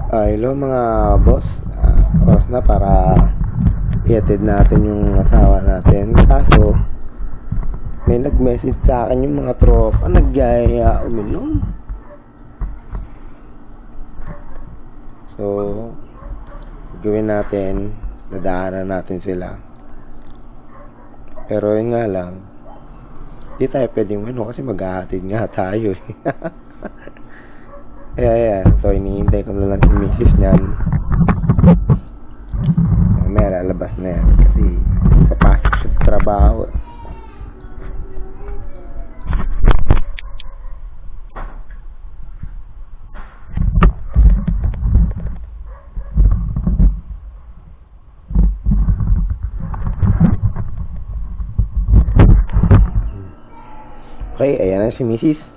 Hello mga boss. Oras na para ihatid natin yung asawa natin. Kaso, may nag-message sa akin yung mga tropa nagyaya uminom. So, gawin natin, dadaanan natin sila. Pero yun nga lang, di tayo pwedeng kasi maghahatid nga tayo eh. Kaya ito, hinihintay ko na lang si misis niyan. May lalabas na yan kasi papasok siya sa trabaho. Okay, ayan na si misis.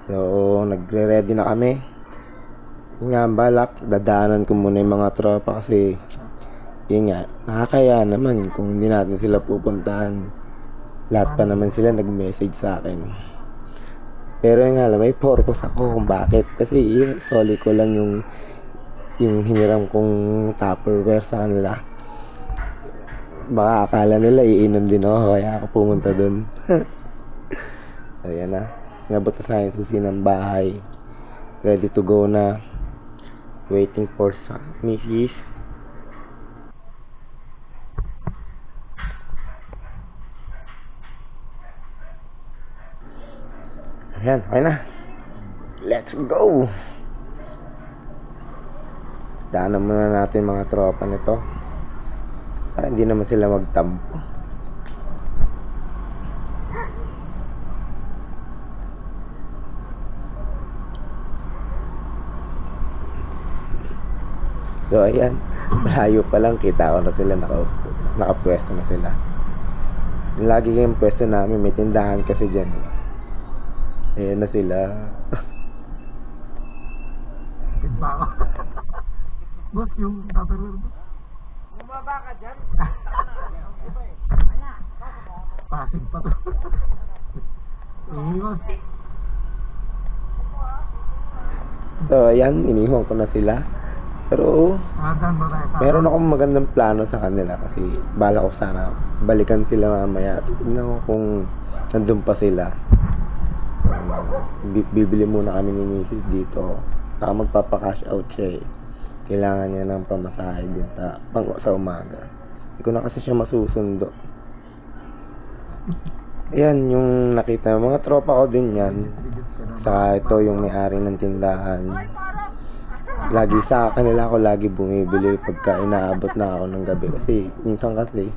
So, nagre-ready na kami. Nga balak, dadaanan ko muna yung mga tropa kasi yun nga, nakakaya naman kung hindi natin sila pupuntahan. Lahat pa naman sila nag-message sa akin. Pero yun nga, may purpose ako kung bakit. Kasi soli ko lang yung hiniram kong Tupperware sa kanila. Baka akala nila iinom din ako kaya ako pumunta dun. Ayan na, nabot na sa akin susi ng bahay. Ready to go na. Waiting for misis. Ayan, okay na. Let's go! Daanan muna natin mga tropa nito. Para hindi naman sila magtampo. So ayan, malayo pa lang kita ko na sila nakapwesto na sila. Lagi yung pwesto namin, may tindahan kasi dyan eh. Ayan na sila. Boss, yung Tupperware boss. Bumaba ka dyan. Pasig pa to. Boss. So ayan, iniwan ko na sila. Pero meron akong magandang plano sa kanila kasi bala ko sana balikan sila mamaya. Titignan ko kung nandun pa sila. Bibili muna kami ni misis dito. Saka magpapa-cash out siya eh. Kailangan niya ng pamasahe din sa umaga. Hindi ko na kasi siya masusundo. Ayan yung nakita. Mga tropa ko din yan. Saka ito yung may-ari ng tindahan. Lagi sa kanila ako lagi bumibili pagka inaabot na ako ng gabi. Kasi minsan kasi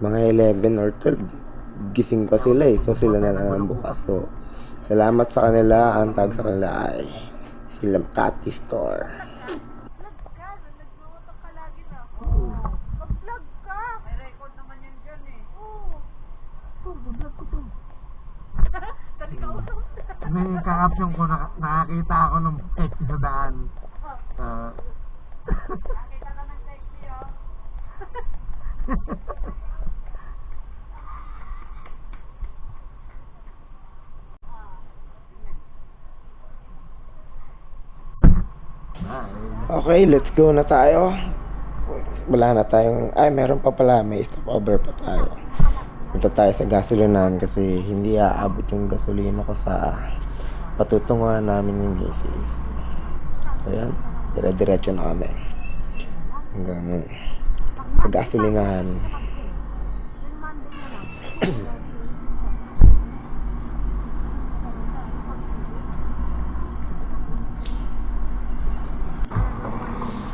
mga 11 or 12 gising pa sila eh. So sila na lang ang bukas. So salamat sa kanila. Ang tag sa kanila ay sila Cathy Store. Nag-uutok ka lagi na. Mag-vlog ka. May record naman yan dyan eh. Oo. Vlog ko to. Dali ka usap. May ka-caption ko, nakakita ako ng text sa daan. Nakita ka ng sexy oh. Okay, let's go na tayo. Wala na tayong... meron pa pala. May stopover pa tayo. Punta tayo sa gasolinahan kasi hindi aabot yung gasolina ko sa patutunguhan namin ni misis. Ayan, dire-diretso na kami. Hanggang sa gasolinahan.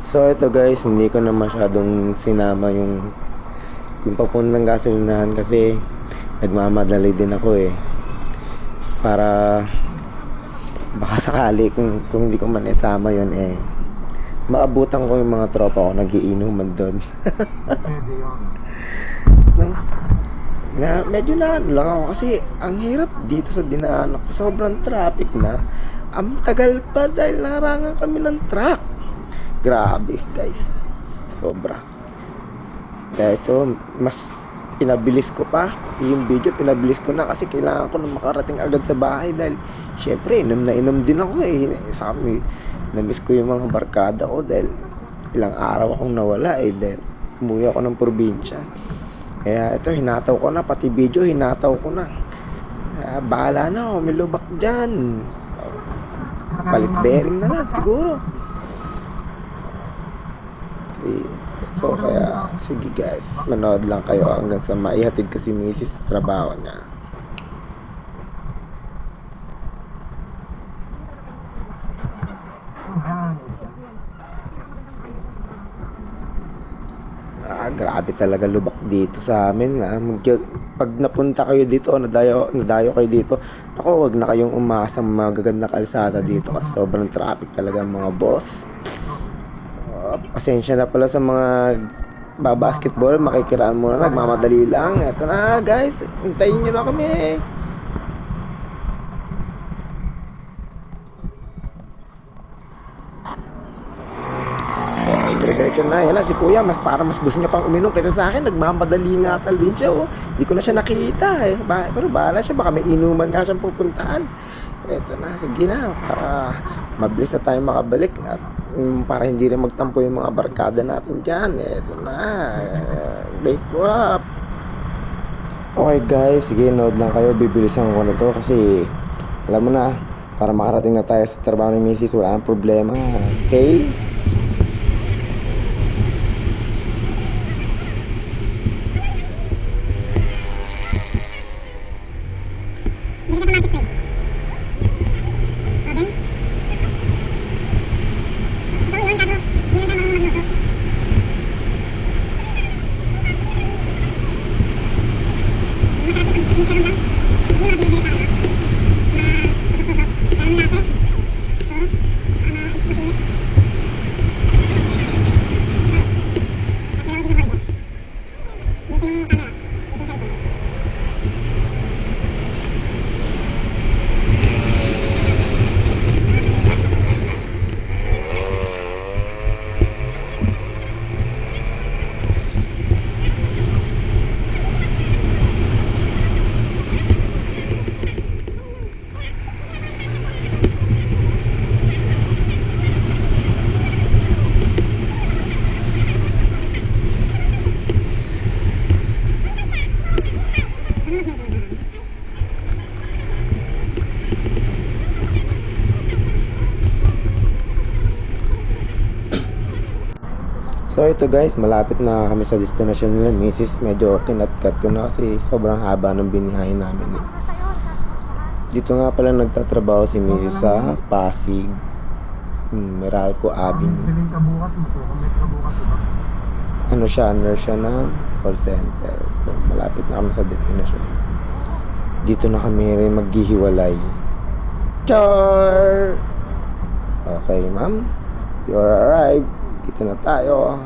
So ito guys, hindi ko na masyadong sinama yung papuntang gasolinahan kasi nagmamadali din ako eh. Para baka sakali kung hindi ko man isama yun eh, maabutan ko yung mga tropa ko nagiinuman doon. Pwede yun. Medyo na lang ako kasi ang hirap dito sa dinaanan ko. Sobrang traffic na. Ang tagal pa dahil naharangan kami ng truck. Grabe guys, sobra. Kaya ito mas pinabilis ko pa. Pati yung video, pinabilis ko na kasi kailangan ko na makarating agad sa bahay dahil syempre, inom na inom din ako eh. Sa amin, namiss ko yung mga barkada ko dahil ilang araw akong nawala eh dahil umuwi ako ng probinsya. Kaya ito, hinataw ko na. Pati video, hinataw ko na. Bahala na, may lubak dyan. Palit bearing na lang siguro. Ito, kaya sige guys, manood lang kayo hanggang sa maihatid ko si Mrs. sa trabaho niya. Grabe talaga lubak dito sa amin. Pag napunta kayo dito, nadayo kayo dito, ako, wag na kayong umasa magaganda kalsada dito kasi sobrang traffic talaga mga boss. Pasensya na pala sa mga basketball, makikiraan muna, nagmamadali lang. Eto na guys, hintayin nyo na kami. Dire-diretso na. Yan na, si kuya, mas gusto niya pang uminom kaysa sa akin. Nagmamadali nga tal din siya. Oh. Hindi ko na siya nakita eh. Pero bahala siya, baka may inuman nga siyang pupuntaan. Eto na, sige na. Para mabilis na tayo makabalik. At para hindi rin magtampo yung mga barkada natin dyan. Eto na. Wake up. Okay guys, sige, nood lang kayo. Bibilisan ko na to kasi alam mo na, para makarating na tayo sa trabaho ni Mrs. Wala nang problema. Okay? So ito guys, malapit na kami sa destination nila Mrs. Medyo kinat-cut ko na kasi sobrang haba ng binihayin namin eh. Dito nga pala nagtatrabaho si Mrs. sa Pasig, Meralco Avenue. Piling ka bukas, magkukomit ka bukas, diba? Ano siya, nurse siya ng call center. So, malapit na kami sa destination. Dito na kami rin maghihiwalay. Char! Okay ma'am, you're arrived. Dito na tayo.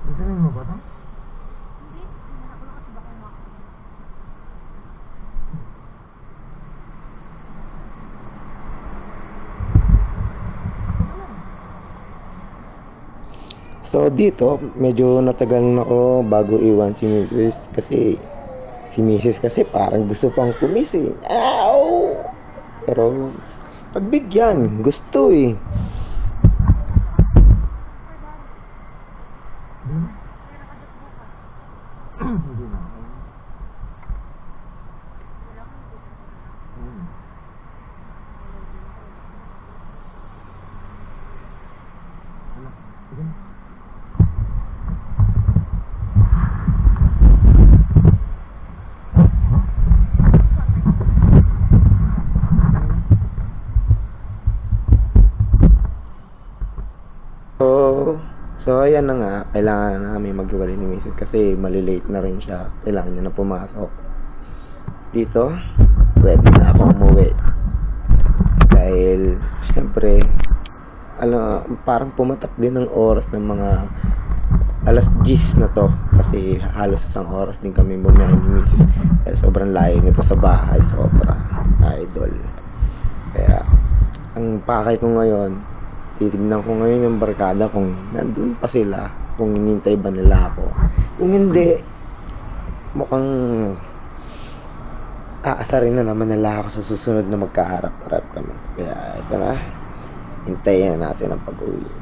Gustunin mo ba ito? So dito, medyo natagal na ako bago iwan si Mrs. kasi parang gusto pang kumis eh. Ow! Pero pagbigyan, gusto eh. Hindi na. Sige na. So ayan na nga, kailangan na namin maghiwalay ni Mrs. kasi malilate na rin siya. Kailangan niya na pumasok. Dito, ready na ako umuwi. Dahil, syempre, parang pumatak din ng oras ng mga alas 10 na to. Kasi halos isang oras din kami bumiyahe ni Mrs. Dahil sobrang layo nito sa bahay, sobra. Idol. Kaya, Ang pakay ko ngayon, titignan ko ngayon yung barkada kung nandun pa sila, kung hinintay ba nila ako. Kung hindi, mukhang aasarin na naman nila ako sa susunod na magkaharap-harap kami. Kaya ito na, hintayin na natin ang pag-uwi.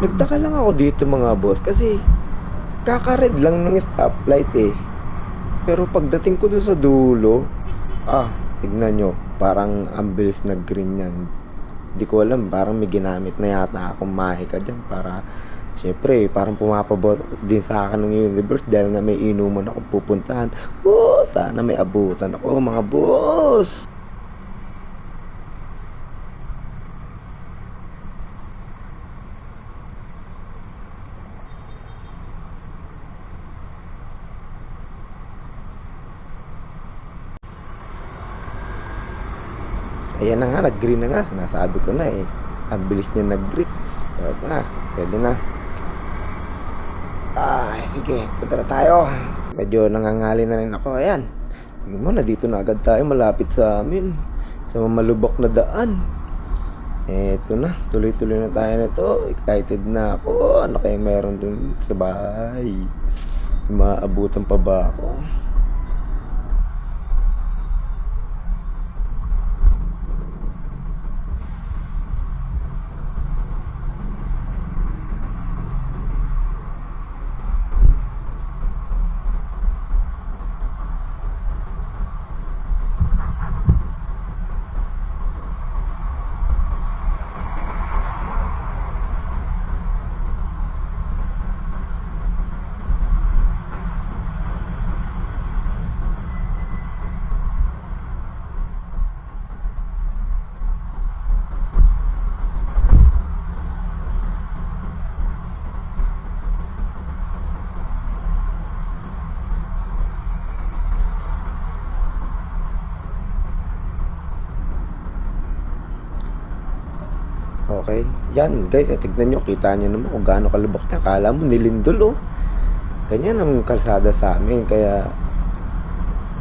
Nagtaka lang ako dito mga boss kasi kaka-red lang ng stoplight eh. Pero pagdating ko doon sa dulo, tignan nyo, parang ang bilis na green yan. Di ko alam, parang may ginamit na yata akong mahika dyan para, syempre, parang pumapabor din sa akin ng universe dahil nga may inuman ako pupuntahan. Sana may abutan ako mga boss. Ayan na nga, nag-green na nga. Sinasabi ko na eh. Ang bilis niya nag-green. So, ito na. Pwede na. Sige. Punta na tayo. Medyo nangangali na rin ako. Ayan. Tingnan mo, na dito na agad tayo. Malapit sa amin. Sa malubok na daan. Eto na. Tuloy-tuloy na tayo nito. Excited na ako. Ano kayo meron dun sa bahay? Maabutan pa ba ako? Okay. Yan, guys. Tignan nyo. Kita nyo naman kung gaano kalubok niya. Akala mo nilindol, oh. Ganyan ang kalsada sa amin. Kaya,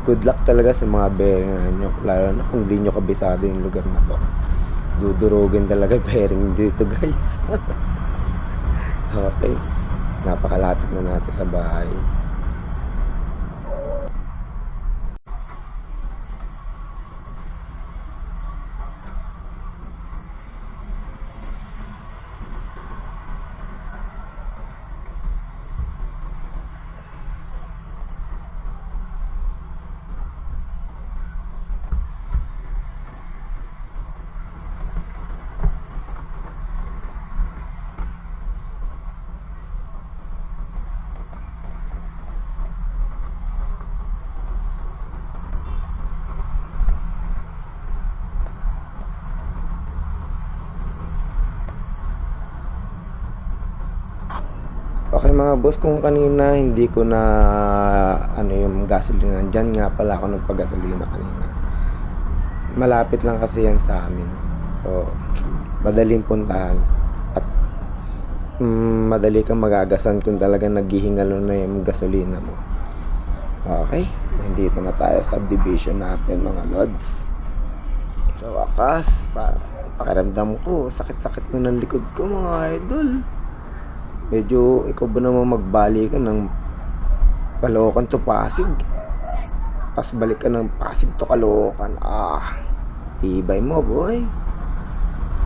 good luck talaga sa mga bearing nyo. Lalo na kung di nyo kabisado yung lugar na to. Dudurugin talaga bearing dito, guys. Okay. Napakalapit na natin sa bahay. Okay mga boss, kung kanina hindi ko na yung gasolina dyan nga pala ako nagpagasolina kanina. Malapit lang kasi yan sa amin. So, madaling puntahan at madali kang magagasan kung talagang naghihingalo na yung gasolina mo. Okay, nandito na tayo sa subdivision natin mga lods. Sa wakas, pakiramdam ko, sakit-sakit na ng likod ko mga idol. Medyo ikaw ba naman magbali ka ng Caloocan to Pasig, tapos balik ka ng Pasig to Caloocan. Tibay mo boy.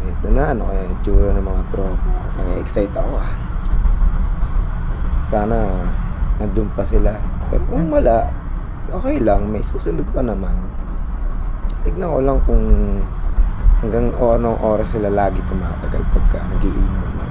Ito na, ano kaya itsura ng mga tropa. Nag-excite ako. Sana nandun pa sila. Pero kung wala, okay lang, may susunod pa naman. Tignan ko lang kung hanggang o anong oras sila lagi tumatagal pagka nag-iinom man.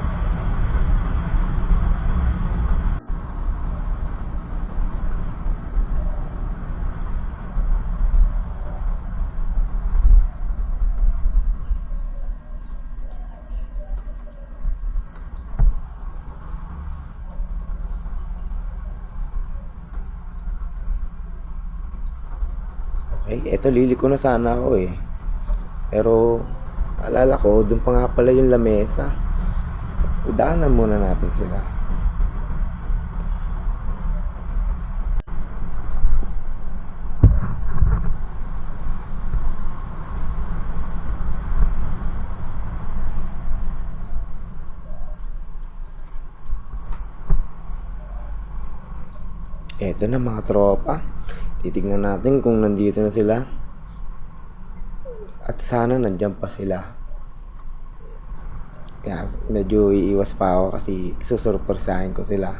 Okay, eto liliko na sana ako eh. Pero, alala ko, dun pa nga pala yung lamesa. So, daanan muna natin sila. Eto na mga tropa. Titignan natin kung nandito na sila. At sana nandyan pa sila. Kaya medyo iiwas pa ako kasi susurpresahin ko sila.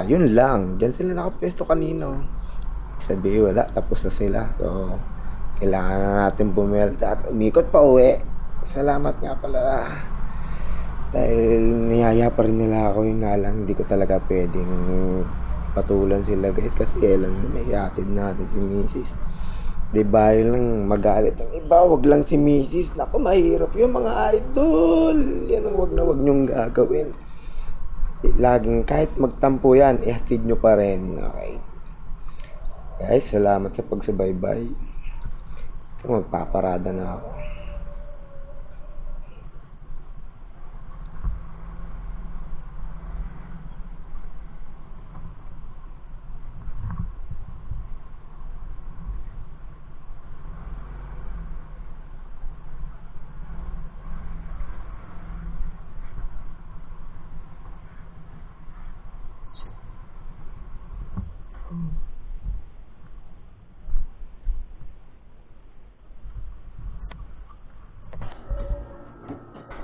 Yun lang. Diyan sila nakapwesto kanino. Sabi wala, tapos na sila. So, kailangan na natin bumelta at umikot pa uwi. Salamat nga pala. Dahil niyaya pa rin nila ako, yun nga lang, hindi ko talaga pwedeng patulan sila guys kasi alam nyo, may hatid natin si Mrs. Di ba lang magalit ang iba, wag lang si Mrs. Naku, mahirap yung mga idol. Yan ang wag nyong gagawin. Laging kahit magtampo yan, ihatid nyo pa rin. Okay guys, salamat sa pagsubaybay. Magpaparada na ako.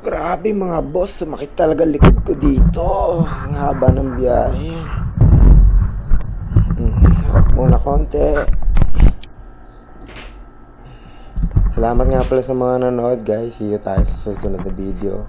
Grabe mga boss, sumakit talaga likod ko dito. Ang haba ng biyahe. Harap muna konti. Salamat nga pala sa mga nanood guys. See you tayo sa susunod na video.